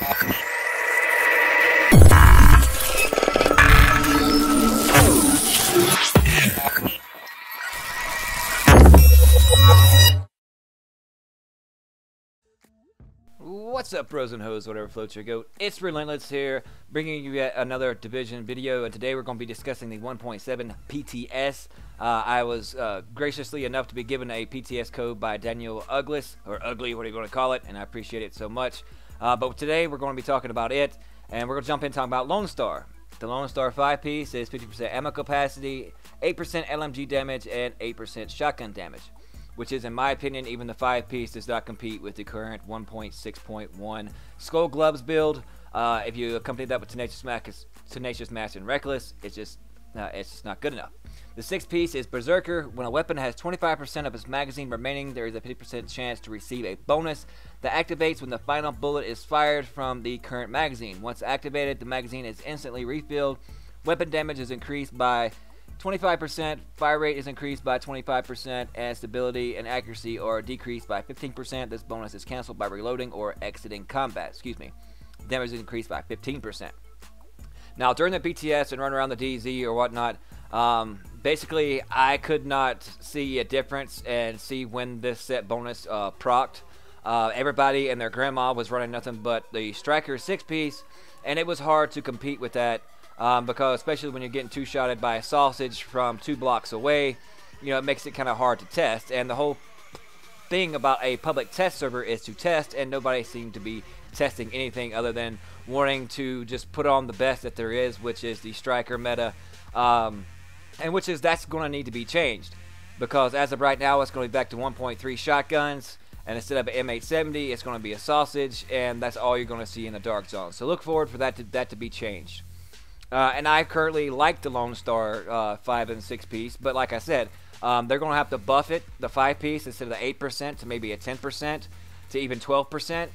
What's up, bros and hoes, whatever floats your goat? It's Relentless here, bringing you yet another Division video, and today we're going to be discussing the 1.7 PTS. I was graciously enough to be given a PTS code by Daniel Ungless, or Ugly, what are you going to call it, and I appreciate it so much. But today we're going to be talking about it, and we're going to jump in talking about Lone Star. The Lone Star 5-piece is 50% ammo capacity, 8% LMG damage, and 8% shotgun damage, which is, in my opinion, even the 5-piece does not compete with the current 1.6.1 Skull Gloves build. If you accompany that with Tenacious Mass and Reckless, it's just not good enough. The 6-piece is Berserker. When a weapon has 25% of its magazine remaining, there is a 50% chance to receive a bonus that activates when the final bullet is fired from the current magazine. Once activated, the magazine is instantly refilled. Weapon damage is increased by 25%, fire rate is increased by 25%, and stability and accuracy are decreased by 15%. This bonus is cancelled by reloading or exiting combat. Damage is increased by 15%. Now, during the PTS and run around the DZ or whatnot, basically I could not see a difference and see when this set bonus procced. Everybody and their grandma was running nothing but the Striker 6-piece, and it was hard to compete with that. Because especially when you're getting two-shotted by a sausage from 2 blocks away, you know, it makes it kind of hard to test. And the whole thing about a public test server is to test, and nobody seemed to be testing anything other than wanting to just put on the best that there is, which is the Striker meta, and that's going to need to be changed, because as of right now, it's going to be back to 1.3 shotguns, and instead of an M870, it's going to be a sausage, and that's all you're going to see in the Dark Zone. So look forward for that to be changed. And I currently like the Lone Star 5 and 6-piece, but like I said, they're going to have to buff it, the 5-piece, instead of the 8% to maybe a 10% to even 12%,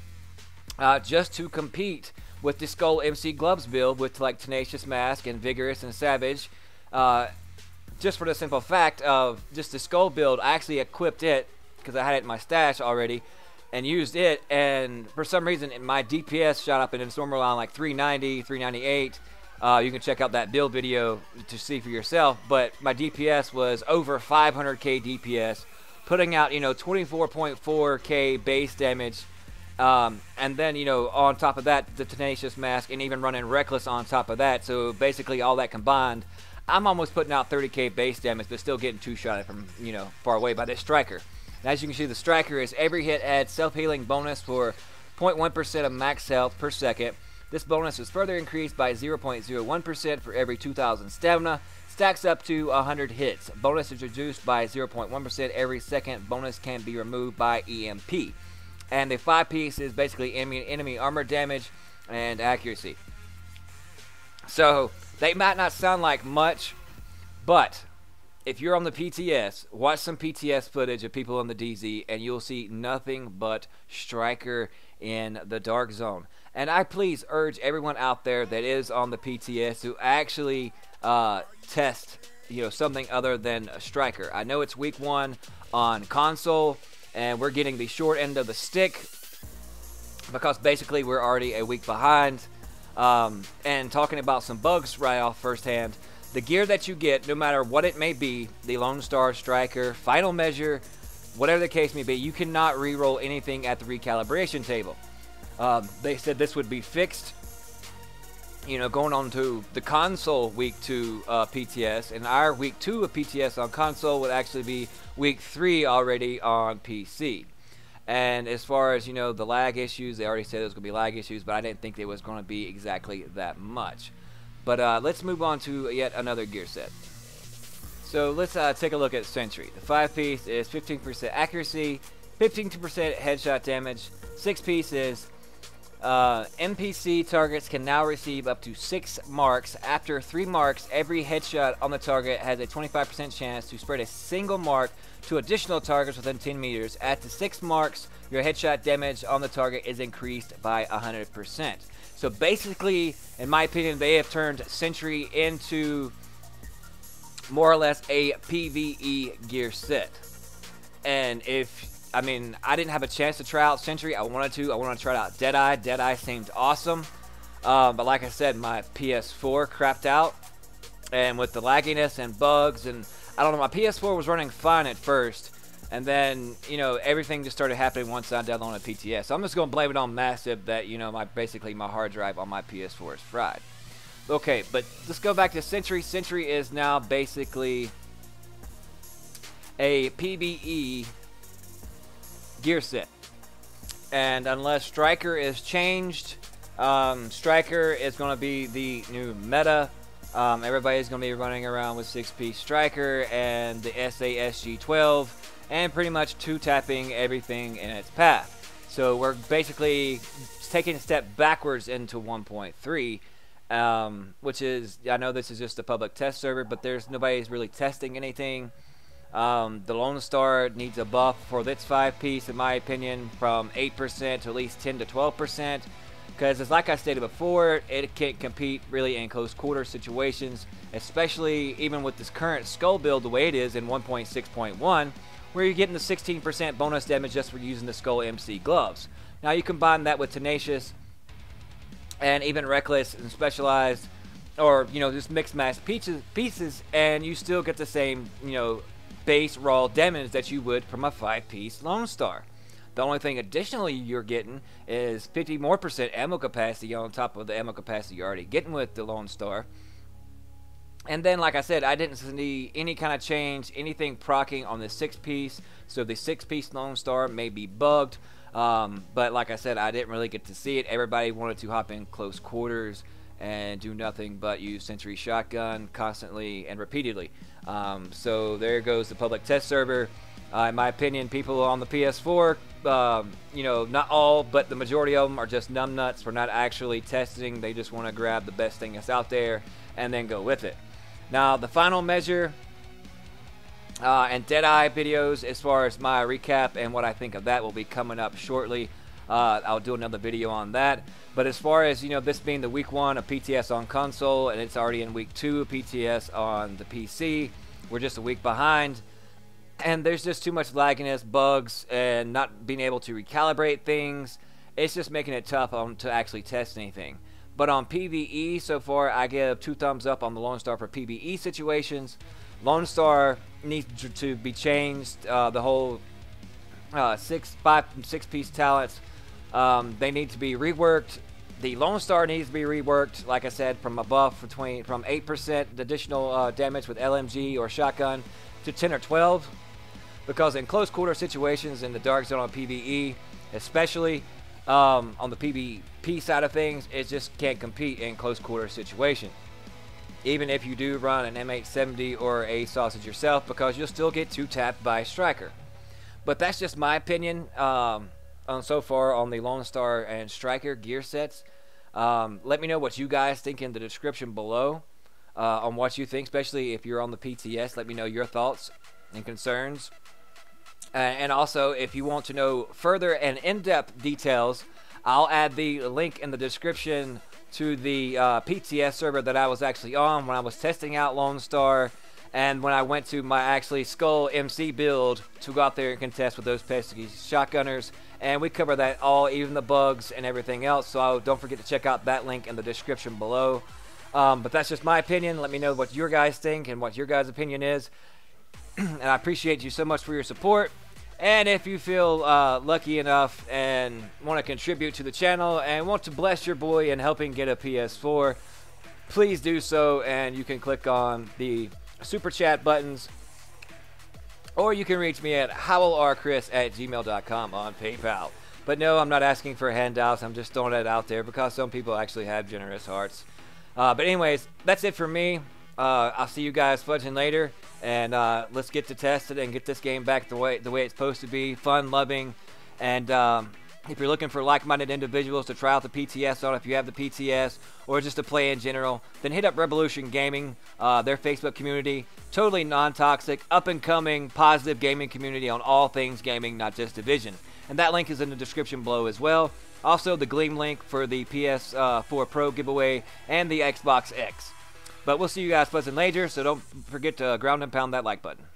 just to compete with the Skull MC Gloves build with like Tenacious Mask and Vigorous and Savage. Just for the simple fact of just the Skull build, I actually equipped it because I had it in my stash already and used it, and for some reason my DPS shot up and it's normally around like 390, 398. You can check out that build video to see for yourself, but my DPS was over 500k DPS, putting out, 24.4k base damage, and then, on top of that, the Tenacious Mask, and even running Reckless on top of that. So basically all that combined, I'm almost putting out 30k base damage, but still getting two-shotted from, far away by this Striker. And as you can see, the Striker is every hit adds self-healing bonus for 0.1% of max health per second. This bonus is further increased by 0.01% for every 2,000 stamina. Stacks up to 100 hits. Bonus is reduced by 0.1% every second. Bonus can be removed by EMP. And the 5-piece is basically enemy armor damage and accuracy. So they might not sound like much, but if you're on the PTS, watch some PTS footage of people in the DZ, and you'll see nothing but Striker in the Dark Zone. And I please urge everyone out there that is on the PTS to actually test, something other than a Striker. I know it's week 1 on console, and we're getting the short end of the stick because basically we're already a week behind. And talking about some bugs right off firsthand, the gear that you get, no matter what it may be, the Lone Star, Striker, Final Measure, whatever the case may be, you cannot re-roll anything at the recalibration table. They said this would be fixed, going on to the console week 2 PTS, and our week 2 of PTS on console would actually be week 3 already on PC. And as far as, the lag issues, they already said there was going to be lag issues, but I didn't think it was going to be exactly that much. But let's move on to yet another gear set. So let's take a look at Sentry. The 5-piece is 15% accuracy, 15% headshot damage. 6-piece is NPC targets can now receive up to 6 marks. After 3 marks, every headshot on the target has a 25% chance to spread a single mark to additional targets within 10 meters. At the 6 marks, your headshot damage on the target is increased by 100%. So basically, in my opinion, they have turned Sentry into more or less a PvE gear set. And if I mean, I didn't have a chance to try out Sentry. I wanted to try out Deadeye. Deadeye seemed awesome. But like I said, my PS4 crapped out. And with the lagginess and bugs, and I don't know, my PS4 was running fine at first. And then, you know, everything just started happening once I downloaded PTS. So I'm just going to blame it on Massive that, you know, basically my hard drive on my PS4 is fried. Okay, but let's go back to Sentry. Sentry is now basically a PvE gear set. And unless Striker is changed, Striker is going to be the new meta. Everybody's going to be running around with 6-piece Striker and the SASG-12 and pretty much two-tapping everything in its path. So we're basically taking a step backwards into 1.3, which is, I know this is just a public test server, but nobody's really testing anything. The Lone Star needs a buff for its 5-piece, in my opinion, from 8% to at least 10 to 12%. Because, as like I stated before, it can't compete really in close quarter situations, especially even with this current skull build the way it is in 1.6.1, where you're getting the 16% bonus damage just for using the Skull MC gloves. Now you combine that with Tenacious and even Reckless and Specialized, or, you know, just mixed match pieces, and you still get the same, you know, base raw damage that you would from a 5-piece Lone Star. The only thing additionally you're getting is 50% more ammo capacity on top of the ammo capacity you're already getting with the Lone Star. And then, like I said, I didn't see any kind of change, anything proccing on the 6-piece. So the 6-piece Lone Star may be bugged. But like I said, I didn't really get to see it. Everybody wanted to hop in close quarters and do nothing but use Sentry Shotgun constantly and repeatedly. So there goes the public test server. In my opinion, people on the PS4, you know, not all, but the majority of them are just numbnuts for not actually testing. They just want to grab the best thing that's out there and then go with it. Now, the final measure and Deadeye videos, as far as my recap and what I think of that, will be coming up shortly. I'll do another video on that. But as far as, you know, this being the week 1 of PTS on console, and it's already in week 2 of PTS on the PC, we're just a week behind. And there's just too much lagginess, bugs, and not being able to recalibrate things. It's just making it tough to actually test anything. But on PvE, so far, I give 2 thumbs up on the Lone Star for PvE situations. Lone Star needs to be changed. The whole 6-piece talents, they need to be reworked. The Lone Star needs to be reworked, like I said, from a buff from 8% additional damage with LMG or shotgun to 10 or 12. Because in close quarter situations in the Dark Zone on PvE, especially on the PvP side of things, it just can't compete in close quarter situation. Even if you do run an M870 or a sausage yourself, because you'll still get 2-tapped by Striker. But that's just my opinion on so far on the Lone Star and Striker gear sets. Let me know what you guys think in the description below on what you think, especially if you're on the PTS. Let me know your thoughts and concerns. And also, if you want to know further and in-depth details, I'll add the link in the description to the PTS server that I was actually on when I was testing out Lone Star, and when I went to my actually Skull MC build to go out there and contest with those pesky shotgunners. And we cover that all, even the bugs and everything else, so don't forget to check out that link in the description below. But that's just my opinion. Let me know what your guys think and what your guys' opinion is. And I appreciate you so much for your support. And if you feel lucky enough and want to contribute to the channel and want to bless your boy in helping get a PS4, please do so, and you can click on the super chat buttons, or you can reach me at howlrchris@gmail.com on PayPal. But no, I'm not asking for handouts. I'm just throwing that out there because some people actually have generous hearts. But anyways, that's it for me. I'll see you guys fudging later, and let's get to test it and get this game back the way it's supposed to be, fun, loving. And if you're looking for like-minded individuals to try out the PTS on, if you have the PTS, or just to play in general, then hit up Revolution Gaming, their Facebook community. Totally non-toxic, up-and-coming, positive gaming community on all things gaming, not just Division. And that link is in the description below as well. Also, the Gleam link for the PS4 Pro giveaway and the Xbox X. But we'll see you guys fuzzing later, so don't forget to ground and pound that like button.